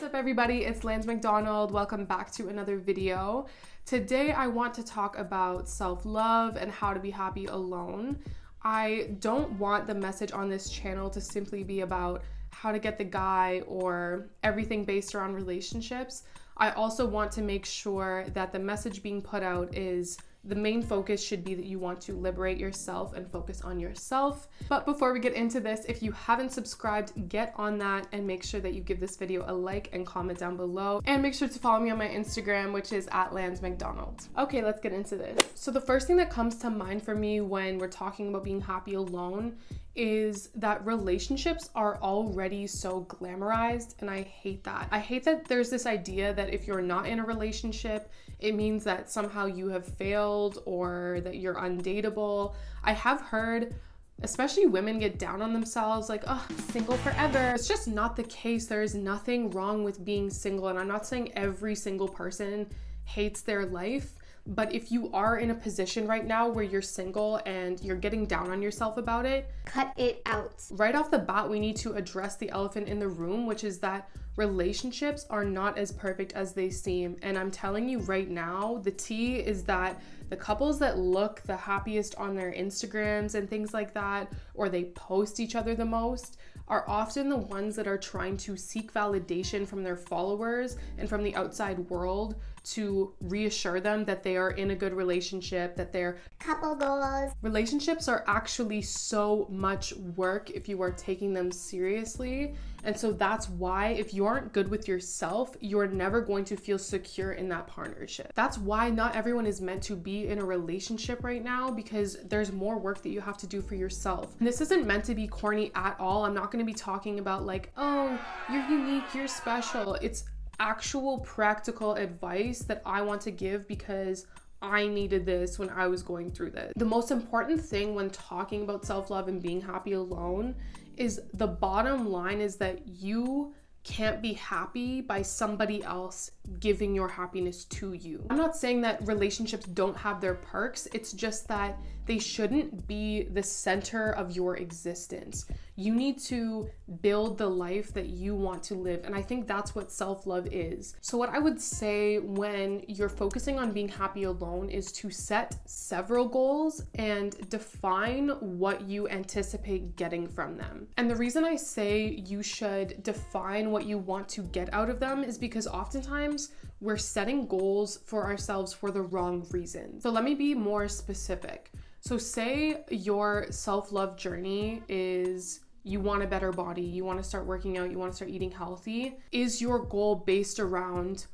up everybody, it's Lanz MacDonald. Welcome back to another video. Today I want to talk about self-love and how to be happy alone. I don't want the message on this channel to simply be about how to get the guy or everything based around relationships. I also want to make sure that the message being put out is the main focus should be that you want to liberate yourself and focus on yourself. But before we get into this, if you haven't subscribed, get on that and make sure that you give this video a like and comment down below. And make sure to follow me on my Instagram, which is @Lanz MacDonald. Okay, let's get into this. So the first thing that comes to mind for me when we're talking about being happy alone is that relationships are already so glamorized, and I hate that. I hate that there's this idea that if you're not in a relationship, it means that somehow you have failed or that you're undateable. I have heard especially women get down on themselves like, oh, single forever. It's just not the case. There is nothing wrong with being single, and I'm not saying every single person hates their life. But if you are in a position right now where you're single and you're getting down on yourself about it, cut it out. Right off the bat, we need to address the elephant in the room, which is that relationships are not as perfect as they seem. And I'm telling you right now, the tea is that the couples that look the happiest on their Instagrams and things like that, or they post each other the most, are often the ones that are trying to seek validation from their followers and from the outside world to reassure them that they are in a good relationship, that they're couple goals. Relationships are actually so much work if you are taking them seriously. And so that's why if you aren't good with yourself, you're never going to feel secure in that partnership. That's why not everyone is meant to be in a relationship right now, because there's more work that you have to do for yourself. And this isn't meant to be corny at all. I'm not going to be talking about like, oh, you're unique, you're special. It's actual practical advice that I want to give because I needed this when I was going through this. The most important thing when talking about self-love and being happy alone is the bottom line is that you can't be happy by somebody else giving your happiness to you. I'm not saying that relationships don't have their perks. It's just that they shouldn't be the center of your existence. You need to build the life that you want to live. And I think that's what self-love is. So what I would say when you're focusing on being happy alone is to set several goals and define what you anticipate getting from them. And the reason I say you should define what you want to get out of them is because oftentimes we're setting goals for ourselves for the wrong reasons. So let me be more specific. So say your self-love journey is you want a better body, you want to start working out, you want to start eating healthy. Is your goal based around,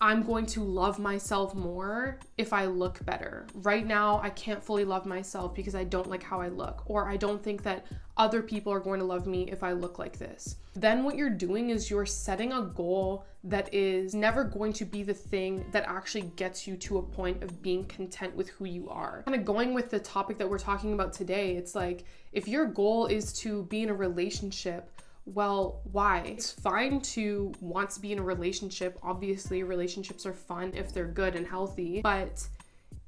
I'm going to love myself more if I look better? Right now, I can't fully love myself because I don't like how I look, or I don't think that other people are going to love me if I look like this. Then what you're doing is you're setting a goal that is never going to be the thing that actually gets you to a point of being content with who you are. Kind of going with the topic that we're talking about today, it's like, if your goal is to be in a relationship, well, why? It's fine to want to be in a relationship. Obviously, relationships are fun if they're good and healthy, but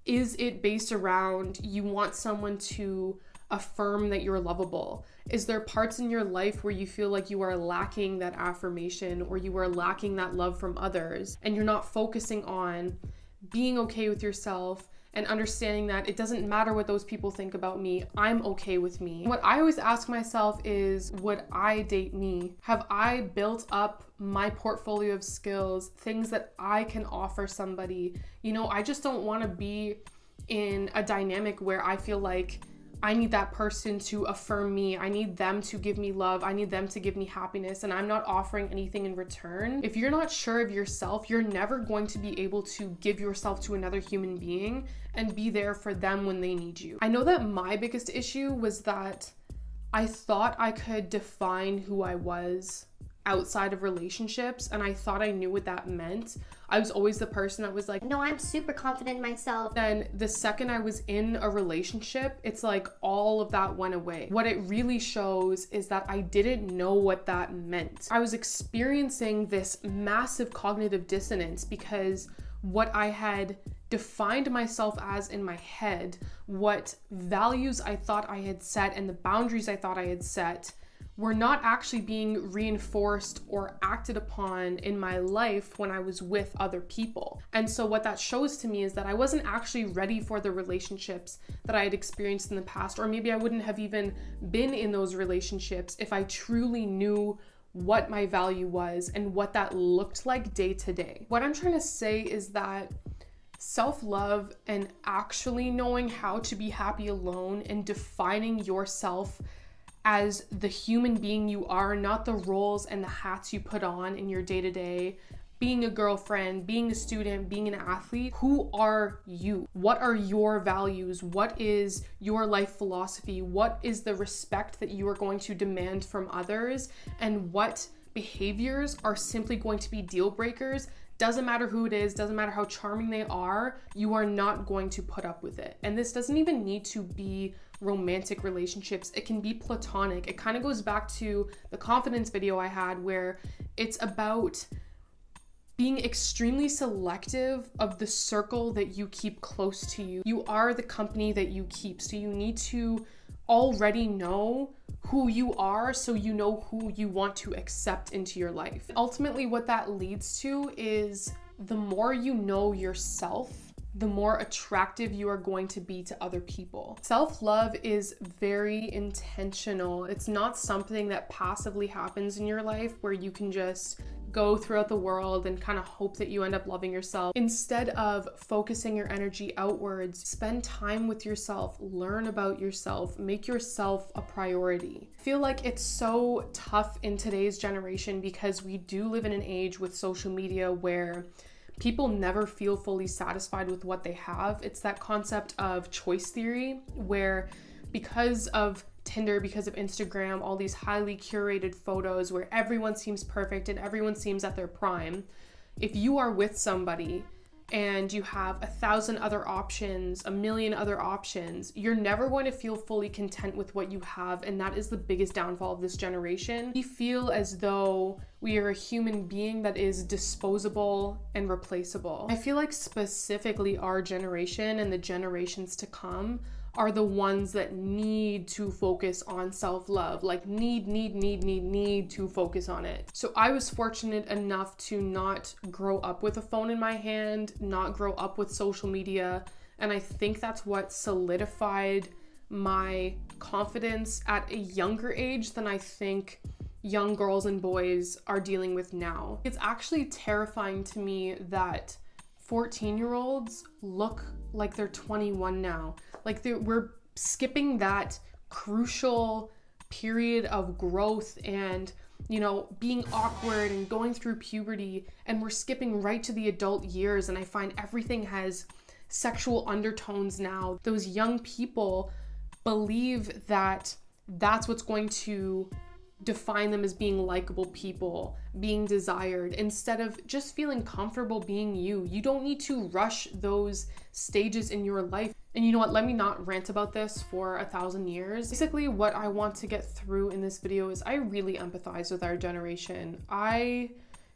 is it based around you want someone to affirm that you're lovable? Is there parts in your life where you feel like you are lacking that affirmation or you are lacking that love from others, and you're not focusing on being okay with yourself and understanding that it doesn't matter what those people think about me, I'm okay with me? What I always ask myself is, would I date me? Have I built up my portfolio of skills, things that I can offer somebody? You know, I just don't want to be in a dynamic where I feel like I need that person to affirm me. I need them to give me love. I need them to give me happiness, and I'm not offering anything in return. If you're not sure of yourself, you're never going to be able to give yourself to another human being and be there for them when they need you. I know that my biggest issue was that I thought I could define who I was outside of relationships, and I thought I knew what that meant. I was always the person that was like, no, I'm super confident in myself. Then the second I was in a relationship, it's like all of that went away. What it really shows is that I didn't know what that meant. I was experiencing this massive cognitive dissonance because what I had defined myself as in my head, what values I thought I had set and the boundaries I thought I had set were not actually being reinforced or acted upon in my life when I was with other people. And so what that shows to me is that I wasn't actually ready for the relationships that I had experienced in the past, or maybe I wouldn't have even been in those relationships if I truly knew what my value was and what that looked like day to day. What I'm trying to say is that self-love and actually knowing how to be happy alone and defining yourself as the human being you are, not the roles and the hats you put on in your day-to-day, being a girlfriend, being a student, being an athlete. Who are you? What are your values? What is your life philosophy? What is the respect that you are going to demand from others? And what behaviors are simply going to be deal breakers? Doesn't matter who it is, doesn't matter how charming they are, you are not going to put up with it. And this doesn't even need to be romantic relationships. It can be platonic. It kind of goes back to the confidence video I had, where it's about being extremely selective of the circle that you keep close to you. You are the company that you keep. So you need to already know who you are so you know who you want to accept into your life. Ultimately, what that leads to is the more you know yourself, the more attractive you are going to be to other people. Self-love is very intentional. It's not something that passively happens in your life where you can just go throughout the world and kind of hope that you end up loving yourself. Instead of focusing your energy outwards, spend time with yourself, learn about yourself, make yourself a priority. I feel like it's so tough in today's generation because we do live in an age with social media where people never feel fully satisfied with what they have. It's that concept of choice theory where because of Tinder, because of Instagram, all these highly curated photos where everyone seems perfect and everyone seems at their prime, if you are with somebody and you have 1,000 other options, 1,000,000 other options, you're never going to feel fully content with what you have. And that is the biggest downfall of this generation. We feel as though we are a human being that is disposable and replaceable. I feel like specifically our generation and the generations to come are the ones that need to focus on self-love, like need to focus on it. So I was fortunate enough to not grow up with a phone in my hand, not grow up with social media, and I think that's what solidified my confidence at a younger age than I think young girls and boys are dealing with now. It's actually terrifying to me that 14-year-olds look like they're 21 now. Like we're skipping that crucial period of growth and, you know, being awkward and going through puberty, and we're skipping right to the adult years. And I find everything has sexual undertones now. Those young people believe that that's what's going to define them as being likable people, being desired, instead of just feeling comfortable being you. You don't need to rush those stages in your life. And you know what, let me not rant about this for 1,000 years. Basically, what I want to get through in this video is I really empathize with our generation. I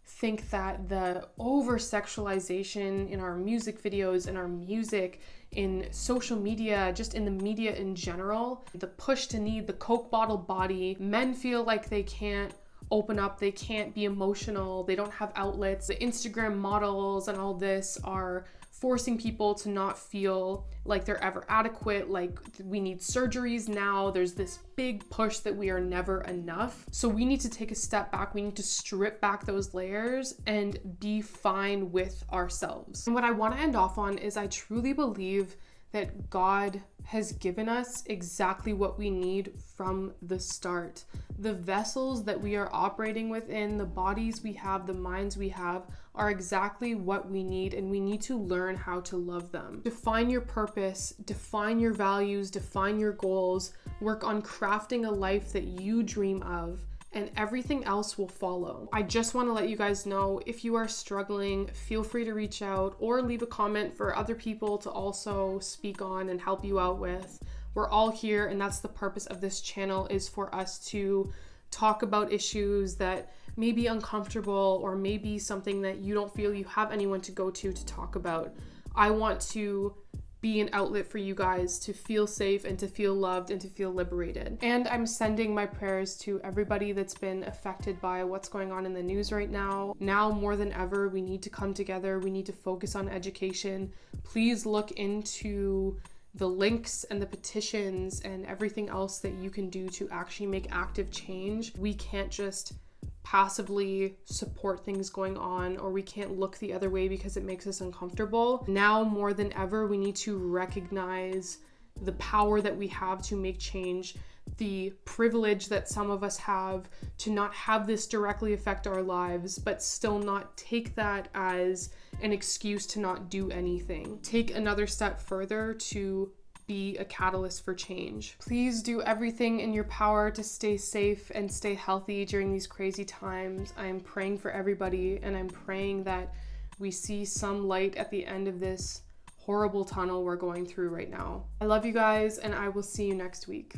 think that the over-sexualization in our music videos, in our music, in social media, just in the media in general, the push to need the Coke bottle body, men feel like they can't open up, they can't be emotional, they don't have outlets. The Instagram models and all this are forcing people to not feel like they're ever adequate, like we need surgeries now. There's this big push that we are never enough. So we need to take a step back. We need to strip back those layers and be fine with ourselves. And what I want to end off on is I truly believe that God has given us exactly what we need from the start. The vessels that we are operating within, the bodies we have, the minds we have, are exactly what we need, and we need to learn how to love them. Define your purpose, define your values, define your goals, work on crafting a life that you dream of, and everything else will follow. I just want to let you guys know, if you are struggling, feel free to reach out or leave a comment for other people to also speak on and help you out with. We're all here, and that's the purpose of this channel, is for us to talk about issues that may be uncomfortable or maybe something that you don't feel you have anyone to go to talk about. I want to be an outlet for you guys to feel safe and to feel loved and to feel liberated. And I'm sending my prayers to everybody that's been affected by what's going on in the news right now. Now more than ever, we need to come together. We need to focus on education. Please look into the links and the petitions and everything else that you can do to actually make active change. We can't just passively support things going on, or we can't look the other way because it makes us uncomfortable. Now more than ever, we need to recognize the power that we have to make change, the privilege that some of us have to not have this directly affect our lives, but still not take that as an excuse to not do anything. Take another step further to be a catalyst for change. Please do everything in your power to stay safe and stay healthy during these crazy times. I'm praying for everybody, and I'm praying that we see some light at the end of this horrible tunnel we're going through right now. I love you guys, and I will see you next week.